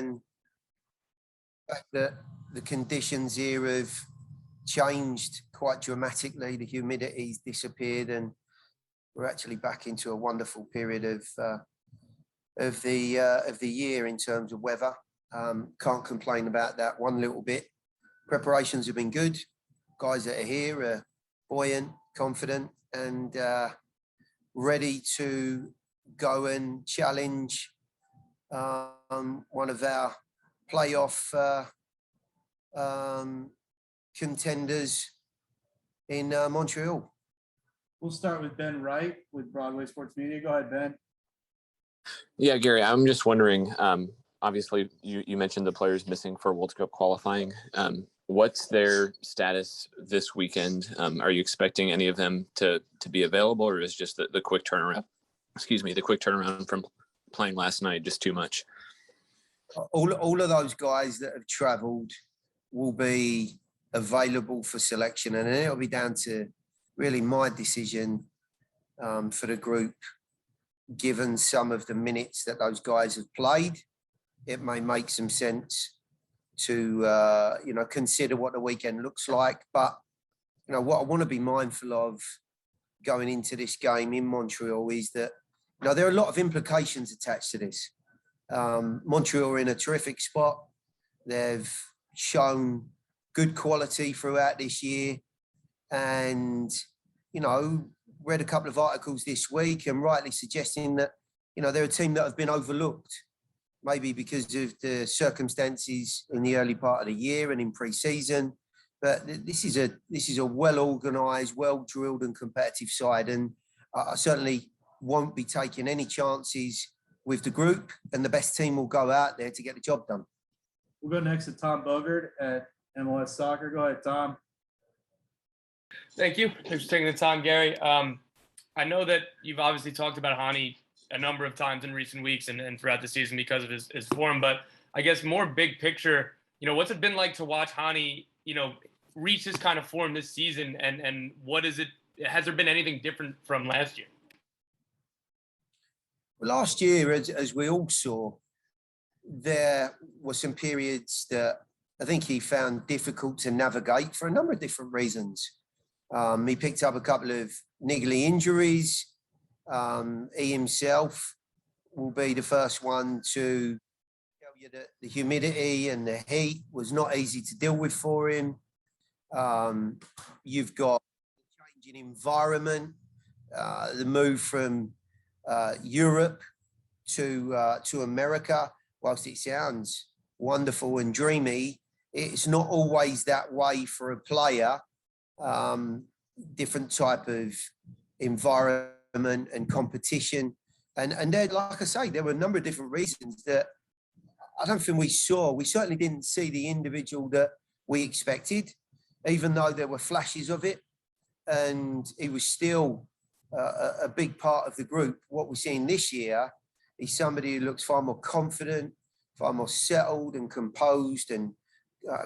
the fact that the conditions here have changed quite dramatically. The humidity's disappeared, and we're actually back into a wonderful period of the year in terms of weather. Can't complain about that one little bit. Preparations have been good. Guys that are here are buoyant, confident, and ready to go and challenge one of our playoff contenders in Montreal. We'll start with Ben Wright with Broadway Sports Media. Go ahead, Ben. Yeah, Gary, I'm just wondering, obviously you mentioned the players missing for World Cup qualifying. What's their status this weekend? Are you expecting any of them to be available, or is just the quick turnaround? The quick turnaround from playing last night just too much? All of those guys that have travelled will be available for selection, and then it'll be down to really my decision for the group. Given some of the minutes that those guys have played, it may make some sense to consider what the weekend looks like. But what I want to be mindful of going into this game in Montreal is that there are a lot of implications attached to this. Montreal are in a terrific spot. They've shown good quality throughout this year, and read a couple of articles this week and rightly suggesting that they're a team that have been overlooked, maybe because of the circumstances in the early part of the year and in pre-season. But this is a well-organised, well-drilled and competitive side, and I certainly won't be taking any chances with the group, and the best team will go out there to get the job done. We'll go next to Tom Bogert at MLS Soccer. Go ahead, Tom. Thank you. Thanks for taking the time, Gary. I know that you've obviously talked about Hani a number of times in recent weeks and throughout the season because of his form, but I guess more big picture, what's it been like to watch Hani, reach this kind of form this season, and what is it? Has there been anything different from last year? Well, last year, as we all saw, there were some periods that I think he found difficult to navigate for a number of different reasons. He picked up a couple of niggly injuries. He himself will be the first one to tell you that the humidity and the heat was not easy to deal with for him. You've got the changing environment, the move from Europe to America. Whilst it sounds wonderful and dreamy, it's not always that way for a player. Different type of environment and competition, and there, like I say, there were a number of different reasons that I don't think we saw. We certainly didn't see the individual that we expected, even though there were flashes of it, and he was still a big part of the group. What we're seeing this year is somebody who looks far more confident, far more settled and composed and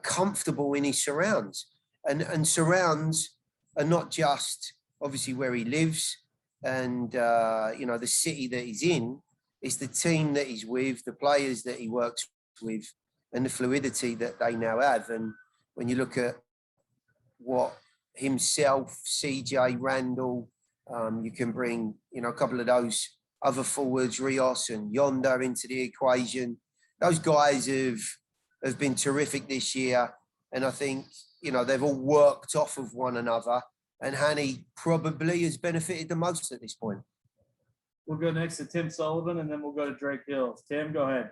comfortable in his surrounds. And surrounds are not just obviously where he lives and, the city that he's in. It's the team that he's with, the players that he works with, and the fluidity that they now have. And when you look at what himself, CJ, Randall, you can bring, a couple of those other forwards, Rios and Yonder, into the equation. Those guys have been terrific this year. And I think, they've all worked off of one another, and Hani probably has benefited the most at this point. We'll go next to Tim Sullivan, and then we'll go to Drake Hills. Tim, go ahead.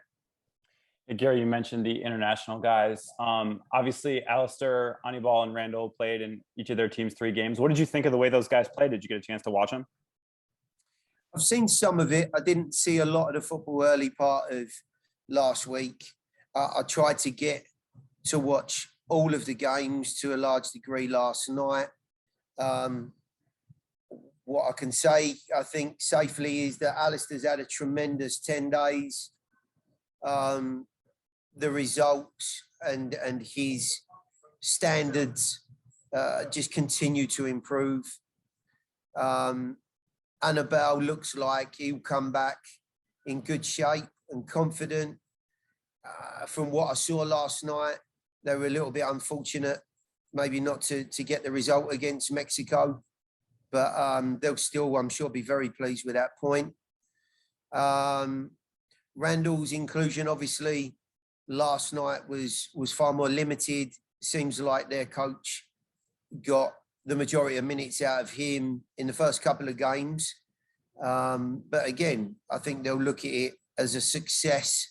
Hey, Gary, you mentioned the international guys. Obviously, Alistair, Anibal, and Randall played in each of their team's 3 games. What did you think of the way those guys played? Did you get a chance to watch them? I've seen some of it. I didn't see a lot of the football early part of last week. I tried to get to watch all of the games to a large degree last night. What I can say, I think, safely is that Alistair's had a tremendous 10 days. The results and his standards just continue to improve. Annabelle looks like he'll come back in good shape and confident. From what I saw last night, they were a little bit unfortunate, maybe not to get the result against Mexico, but they'll still, I'm sure, be very pleased with that point. Randall's inclusion, obviously, last night was far more limited. Seems like their coach got the majority of minutes out of him in the first couple of games. But again, I think they'll look at it as a success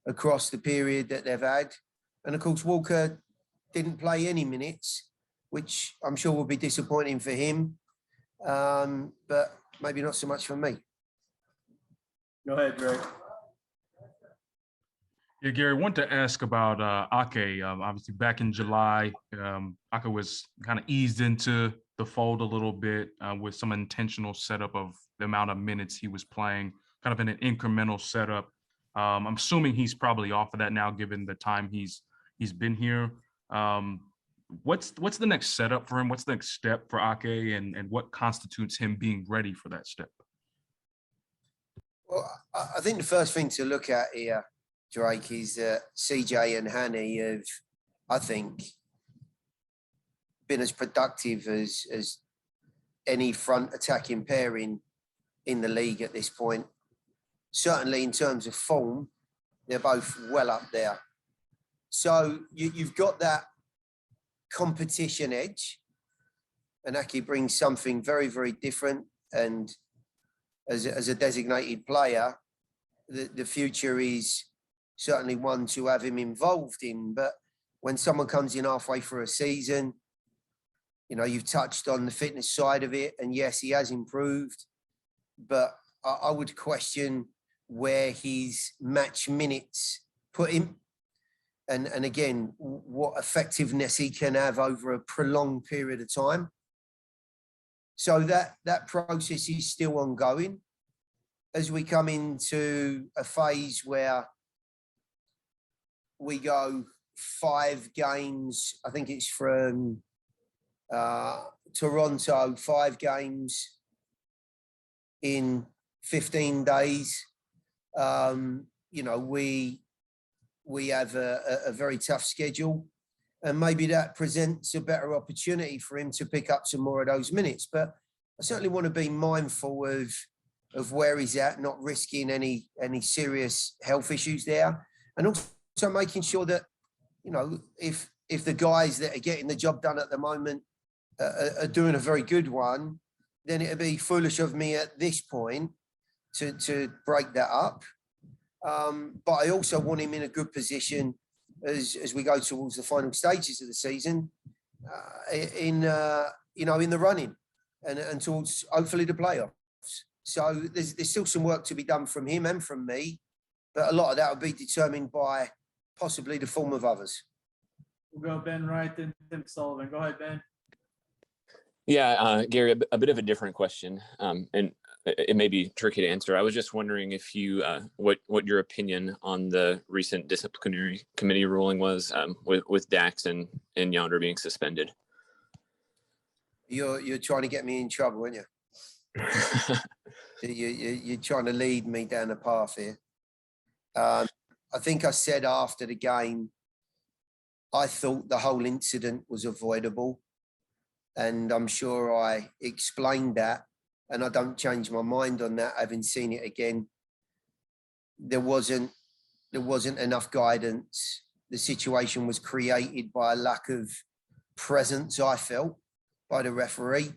across the period that they've had. And of course, Walker didn't play any minutes, which I'm sure will be disappointing for him, but maybe not so much for me. Go ahead, Drake. Yeah, Gary, I wanted to ask about Ake. Obviously, back in July, Ake was kind of eased into the fold a little bit with some intentional setup of the amount of minutes he was playing, kind of in an incremental setup. I'm assuming he's probably off of that now, given the time he's been here. What's the next setup for him? What's the next step for Ake, and what constitutes him being ready for that step? Well, I think the first thing to look at here, Drake, is that CJ and Hanny have, I think, been as productive as any front attacking pairing in the league at this point. Certainly in terms of form, they're both well up there. So you've got that competition edge, and Ake brings something very, very different. And as a designated player, the future is certainly one to have him involved in. But when someone comes in halfway through a season, you know, you've touched on the fitness side of it, and yes, he has improved, but I would question where his match minutes put him. And again, what effectiveness he can have over a prolonged period of time. So that process is still ongoing. As we come into a phase where we go 5 games, I think it's from Toronto, 5 games in 15 days. You know, we have a very tough schedule, and maybe that presents a better opportunity for him to pick up some more of those minutes. But I certainly want to be mindful of where he's at, not risking any serious health issues there, and also making sure that, you know, if the guys that are getting the job done at the moment are doing a very good one, then it'd be foolish of me at this point to break that up. But I also want him in a good position as we go towards the final stages of the season, in the running and towards hopefully the playoffs. So there's still some work to be done from him and from me, but a lot of that will be determined by possibly the form of others. We'll go Ben Wright, then Tim Sullivan. Go ahead, Ben. Yeah, Gary, a bit of a different question, and it may be tricky to answer. I was just wondering if you, what your opinion on the recent disciplinary committee ruling was with Dax and Yonder being suspended. You're trying to get me in trouble, aren't you? You're trying to lead me down a path here. I think I said after the game, I thought the whole incident was avoidable, and I'm sure I explained that. And I don't change my mind on that, having seen it again. There wasn't enough guidance. The situation was created by a lack of presence, I felt, by the referee.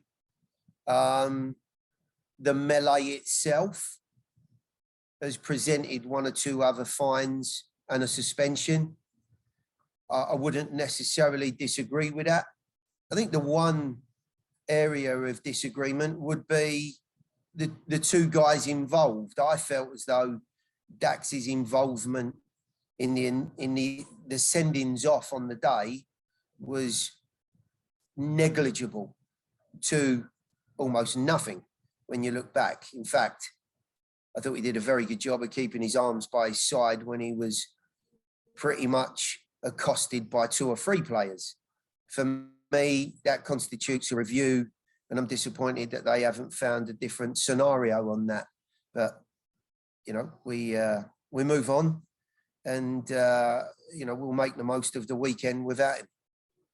The melee itself has presented 1 or 2 other fines and a suspension. I wouldn't necessarily disagree with that. I think the one area of disagreement would be the 2 guys involved. I felt as though Dax's involvement in the sendings off on the day was negligible to almost nothing when you look back. In fact, I thought he did a very good job of keeping his arms by his side when he was pretty much accosted by 2 or 3 players. For me, that constitutes a review, and I'm disappointed that they haven't found a different scenario on that. But, you know, we move on, and we'll make the most of the weekend without him.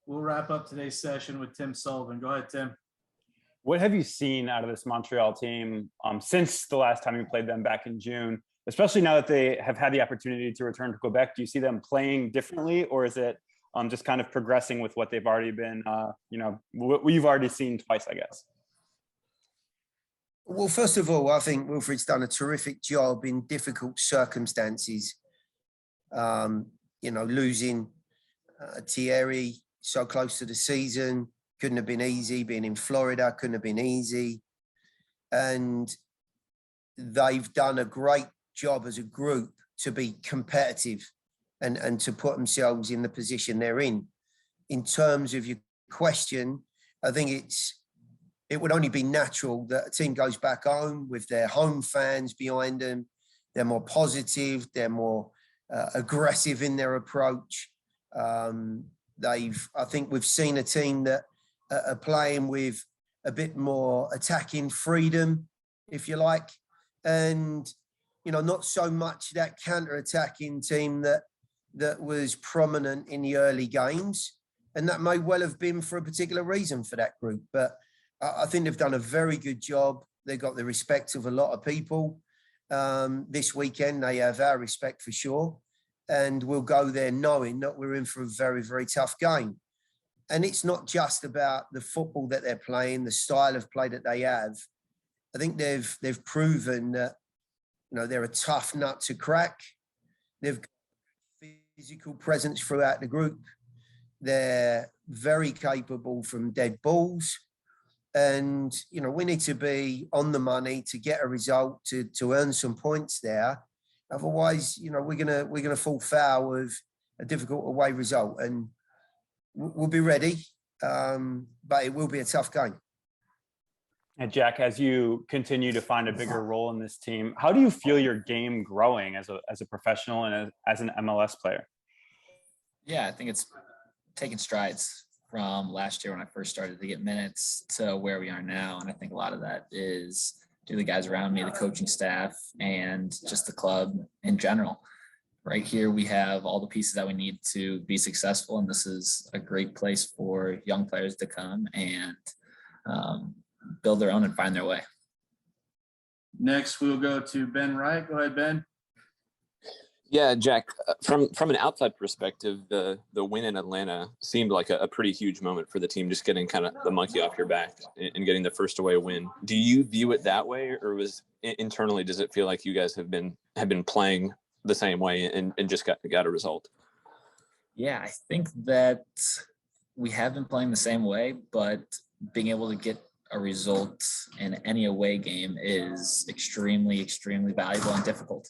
We'll wrap up today's session with Tim Sullivan. Go ahead, Tim. What have you seen out of this Montreal team since the last time you played them back in June, especially now that they have had the opportunity to return to Quebec? Do you see them playing differently, or is it just kind of progressing with what they've already been, what we've already seen twice, I guess? Well, first of all, I think Wilfred's done a terrific job in difficult circumstances. Losing Thierry so close to the season couldn't have been easy. Being in Florida couldn't have been easy. And they've done a great job as a group to be competitive and to put themselves in the position they're in. In terms of your question, I think it would only be natural that a team goes back home with their home fans behind them. They're more positive. They're more aggressive in their approach. I think we've seen a team that are playing with a bit more attacking freedom, if you like, and not so much that counter-attacking team that was prominent in the early games, and that may well have been for a particular reason for that group. But I think they've done a very good job. They've got the respect of a lot of people. This weekend, they have our respect for sure. And we'll go there knowing that we're in for a very, very tough game. And it's not just about the football that they're playing, the style of play that they have. I think they've proven that, they're a tough nut to crack. They've got physical presence throughout the group. They're very capable from dead balls. And, we need to be on the money to get a result, to earn some points there. Otherwise, we're gonna fall foul of a difficult away result, and we'll be ready. But it will be a tough game. And Jack, as you continue to find a bigger role in this team, how do you feel your game growing as a professional and as an MLS player? Yeah, I think it's taken strides from last year when I first started to get minutes to where we are now. And I think a lot of that is due to the guys around me, the coaching staff, and just the club in general. Right here, we have all the pieces that we need to be successful. And this is a great place for young players to come and build their own and find their way. Next, we'll go to Ben Wright. Go ahead, Ben. Yeah, Jack, from an outside perspective, the win in Atlanta seemed like a pretty huge moment for the team, just getting kind of the monkey off your back and getting the first away win. Do you view it that way, or internally, does it feel like you guys have been playing the same way and just got a result? Yeah, I think that we have been playing the same way, but being able to get a result in any away game is extremely, extremely valuable and difficult.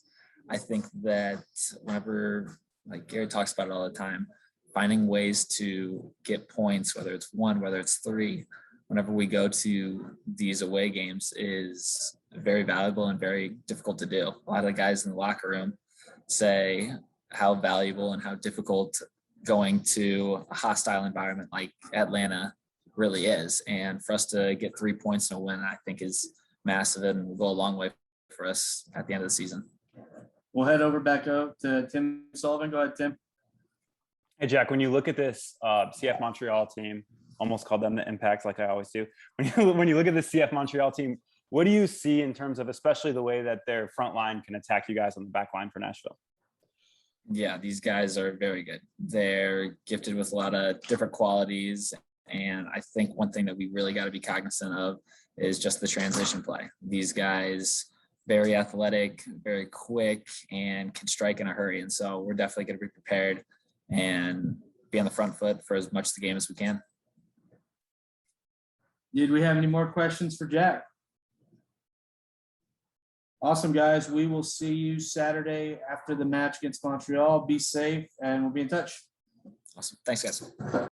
I think that whenever, like Gary talks about it all the time, finding ways to get points, whether it's 1, whether it's 3, whenever we go to these away games is very valuable and very difficult to do. A lot of the guys in the locker room say how valuable and how difficult going to a hostile environment like Atlanta really is. And for us to get 3 points in a win, I think is massive and will go a long way for us at the end of the season. We'll head back up to Tim Sullivan. Go ahead, Tim. Hey, Jack, when you look at this CF Montreal team, almost called them the Impact like I always do. When you look at the CF Montreal team, what do you see in terms of especially the way that their front line can attack you guys on the back line for Nashville? Yeah, these guys are very good. They're gifted with a lot of different qualities. And I think one thing that we really got to be cognizant of is just the transition play. These guys, very athletic, very quick, and can strike in a hurry. And so we're definitely going to be prepared and be on the front foot for as much of the game as we can. Did we have any more questions for Jack? Awesome, guys. We will see you Saturday after the match against Montreal. Be safe, and we'll be in touch. Awesome. Thanks, guys.